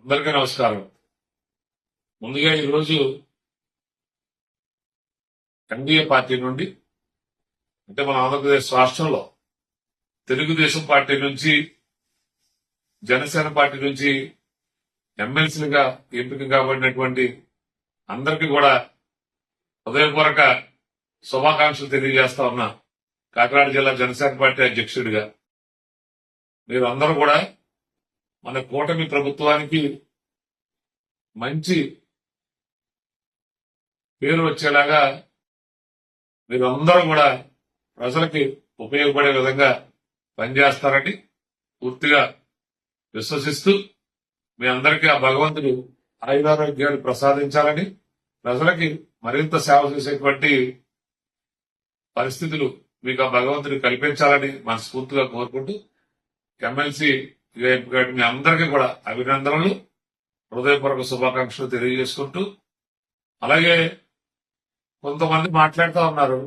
అందరికీ నమస్కారం. ముందుగా ఈరోజు ఎన్డీఏ పార్టీ నుండి అంటే మన ఆంధ్రప్రదేశ్ రాష్ట్రంలో తెలుగుదేశం పార్టీ నుంచి జనసేన పార్టీ నుంచి ఎమ్మెల్సీలుగా ఎంపిక కాబడినటువంటి అందరికీ కూడా హృదయపూర్వక శుభాకాంక్షలు తెలియజేస్తా ఉన్నా. కాకినాడ జిల్లా జనసేన పార్టీ అధ్యక్షుడిగా మీరు అందరూ కూడా మన కూటమి ప్రభుత్వానికి మంచి పేరు వచ్చేలాగా మీరు అందరూ కూడా ప్రజలకి ఉపయోగపడే విధంగా పనిచేస్తారని పూర్తిగా విశ్వసిస్తూ మీ అందరికీ ఆ భగవంతుడు ఆయురారోగ్యాలు ప్రసాదించాలని, ప్రజలకి మరింత సేవ చేసేటువంటి పరిస్థితులు మీకు ఆ భగవంతుడు కల్పించాలని మనస్ఫూర్తిగా కోరుకుంటూ ఎమ్మెల్సీ మీ అందరికీ కూడా అభినందనలు, హృదయపూర్వక శుభాకాంక్షలు తెలియజేసుకుంటూ, అలాగే కొంతమంది మాట్లాడుతూ ఉన్నారు